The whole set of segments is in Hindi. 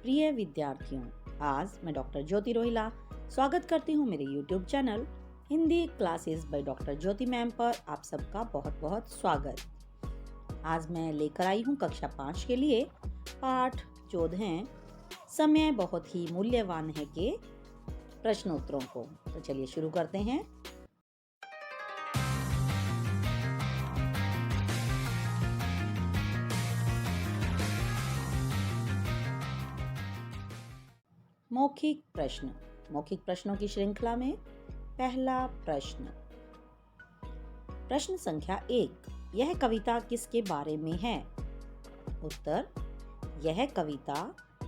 प्रिय विद्यार्थियों, आज मैं डॉक्टर ज्योति रोहिला स्वागत करती हूँ मेरे YouTube channel Hindi classes by doctor Jyoti ma'am पर। आप सबका बहुत बहुत स्वागत। आज मैं लेकर आई हूँ कक्षा 5 के लिए पाठ 14 समय बहुत ही मूल्यवान है के प्रश्नोत्तरों को। तो चलिए शुरू करते हैं। मौखिक प्रश्नों की श्रृंखला में पहला प्रश्न। प्रश्न संख्या 1, यह कविता किसके बारे में है? उत्तर, यह कविता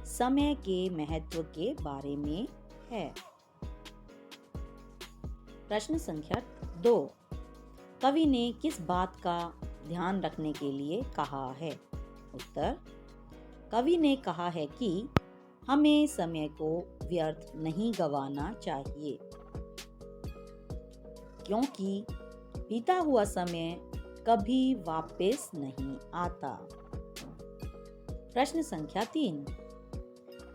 समय के महत्व के बारे में है। प्रश्न संख्या 2, कवि ने किस बात का ध्यान रखने के लिए कहा है? उत्तर, कवि ने कहा है कि हमें समय को व्यर्थ नहीं गंवाना चाहिए, क्योंकि बीता हुआ समय कभी वापस नहीं आता। प्रश्न संख्या 3,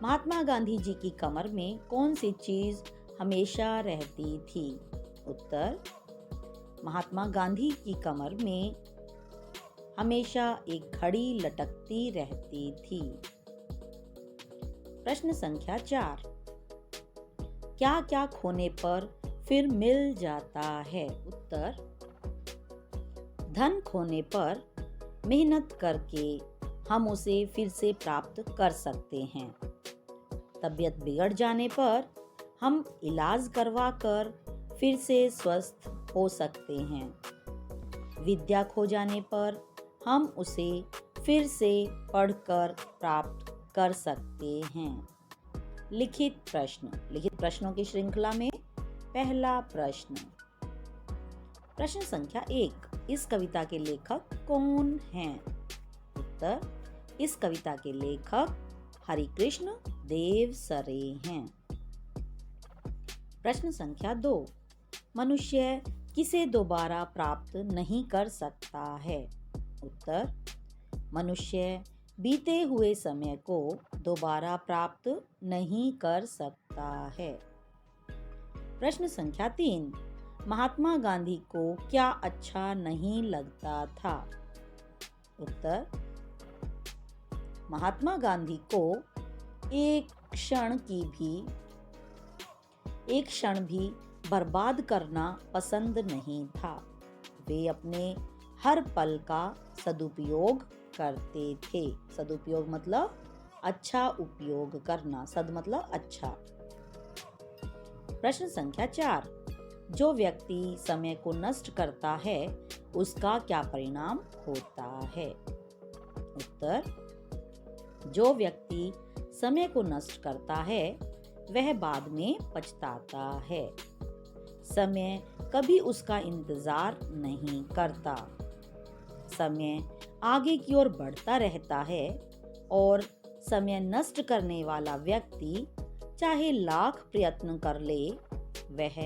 महात्मा गांधी जी की कमर में कौन सी चीज हमेशा रहती थी? उत्तर, महात्मा गांधी की कमर में हमेशा एक घड़ी लटकती रहती थी। प्रश्न संख्या 4, क्या क्या खोने पर फिर मिल जाता है? उत्तर, धन खोने पर मेहनत करके हम उसे फिर से प्राप्त कर सकते हैं। तबीयत बिगड़ जाने पर हम इलाज करवा कर फिर से स्वस्थ हो सकते हैं। विद्या खो जाने पर हम उसे फिर से पढ़कर प्राप्त कर सकते हैं। लिखित प्रश्नों की श्रृंखला में पहला प्रश्न। प्रश्न संख्या 1, इस कविता के लेखक कौन हैं? उत्तर, इस कविता के लेखक हरिकृष्ण देव सरे हैं। प्रश्न संख्या 2, मनुष्य किसे दोबारा प्राप्त नहीं कर सकता है? उत्तर, मनुष्य बीते हुए समय को दोबारा प्राप्त नहीं कर सकता है। प्रश्न संख्या 3, महात्मा गांधी को क्या अच्छा नहीं लगता था? उत्तर, महात्मा गांधी को एक क्षण भी बर्बाद करना पसंद नहीं था। वे अपने हर पल का सदुपयोग करते थे। सदुपयोग मतलब अच्छा उपयोग करना, सद मतलब अच्छा। प्रश्न संख्या 4, जो व्यक्ति समय को नष्ट करता है उसका क्या परिणाम होता है? उत्तर, जो व्यक्ति समय को नष्ट करता है वह बाद में पछताता है। समय कभी उसका इंतजार नहीं करता। समय आगे की ओर बढ़ता रहता है और समय नष्ट करने वाला व्यक्ति चाहे लाख प्रयत्न कर ले, वह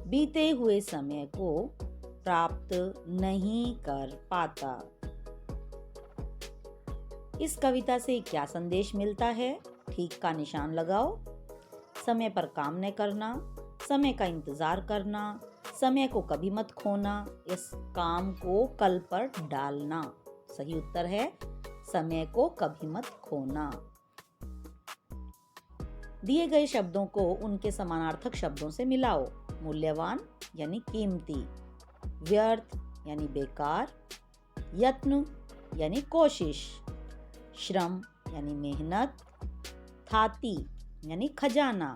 बीते हुए समय को प्राप्त नहीं कर पाता। इस कविता से क्या संदेश मिलता है? ठीक का निशान लगाओ। समय पर काम न करना, समय का इंतजार करना, समय को कभी मत खोना, इस काम को कल पर डालना। सही उत्तर है समय को कभी मत खोना। दिए गए शब्दों को उनके समानार्थक शब्दों से मिलाओ। मूल्यवान यानी कीमती, व्यर्थ यानी बेकार, यत्न यानी कोशिश, श्रम यानी मेहनत, थाती यानी खजाना,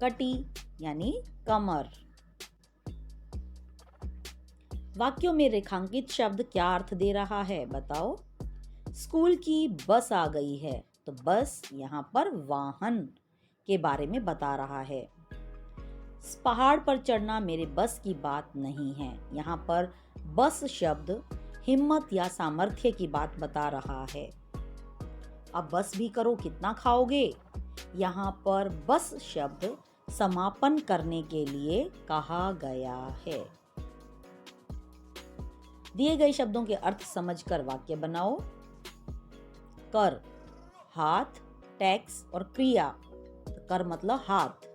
कटी यानी कमर। वाक्यों में रेखांकित शब्द क्या अर्थ दे रहा है बताओ। स्कूल की बस आ गई है, तो बस यहाँ पर वाहन के बारे में बता रहा है। पहाड़ पर चढ़ना मेरे बस की बात नहीं है, यहाँ पर बस शब्द हिम्मत या सामर्थ्य की बात बता रहा है। अब बस भी करो कितना खाओगे, यहाँ पर बस शब्द समापन करने के लिए कहा गया है। दिए गए शब्दों के अर्थ समझकर वाक्य बनाओ। कर हाथ, टैक्स और क्रिया, कर मतलब हाथ।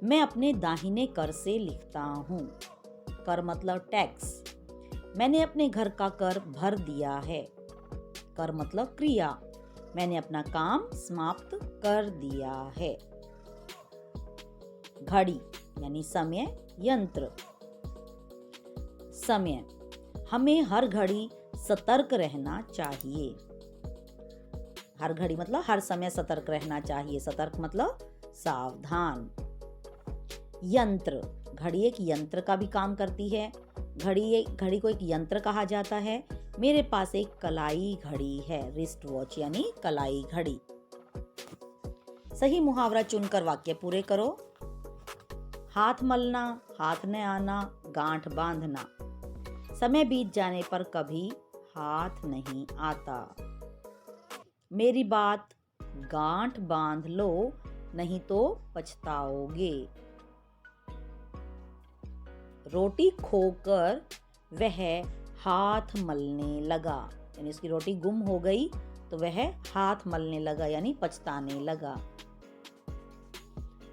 मैं अपने दाहिने कर से लिखता हूँ। कर मतलब टैक्स। मैंने अपने घर का कर भर दिया है। कर मतलब क्रिया। मैंने अपना काम समाप्त कर दिया है। घड़ी यानी समय, यंत्र। समय, हमें हर घड़ी सतर्क रहना चाहिए। हर घड़ी मतलब हर समय सतर्क रहना चाहिए। सतर्क मतलब सावधान। यंत्र, घड़ी एक यंत्र का भी काम करती है। घड़ी को एक यंत्र कहा जाता है। मेरे पास एक कलाई घड़ी है, रिस्ट वॉच यानी कलाई घड़ी। सही मुहावरा चुनकर वाक्य पूरे करो। हाथ मलना, हाथ न आना, गांठ बांधना। समय बीत जाने पर कभी हाथ नहीं आता। मेरी बात गांठ बांध लो, नहीं तो पछताओगे। रोटी खोकर वह हाथ मलने लगा, यानी उसकी रोटी गुम हो गई तो वह हाथ मलने लगा यानी पछताने लगा।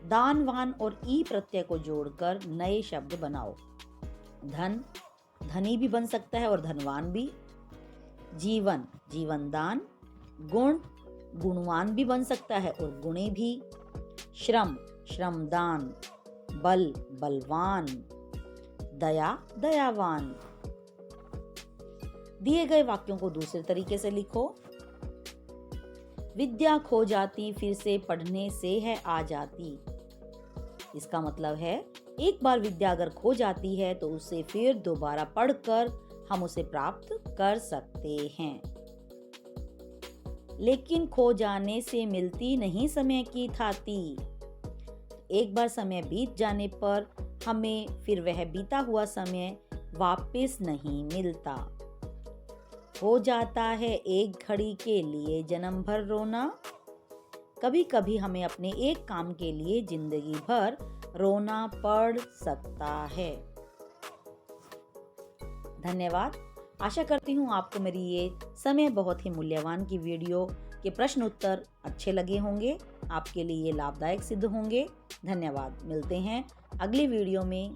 दान, वान और ई प्रत्यय को जोड़कर नए शब्द बनाओ। धन, धनी भी बन सकता है और धनवान भी। जीवन, जीवनदान। गुण, गुणवान भी बन सकता है और गुणी भी। श्रम, श्रमदान। बल, बलवान। दया, दयावान। दिए गए वाक्यों को दूसरे तरीके से लिखो। विद्या खो जाती फिर से पढ़ने से है आ जाती। इसका मतलब है एक बार विद्या अगर खो जाती है तो उसे फिर दोबारा पढ़कर हम उसे प्राप्त कर सकते हैं। लेकिन खो जाने से मिलती नहीं समय की थाती। एक बार समय बीत जाने पर हमें फिर वह बीता हुआ समय वापस नहीं मिलता। हो जाता है एक घड़ी के लिए जन्म भर रोना। कभी कभी हमें अपने एक काम के लिए जिंदगी भर रोना पड़ सकता है। धन्यवाद। आशा करती हूँ आपको मेरी ये समय बहुत ही मूल्यवान की वीडियो के प्रश्न उत्तर अच्छे लगे होंगे, आपके लिए ये लाभदायक सिद्ध होंगे। धन्यवाद। मिलते हैं अगली वीडियो में।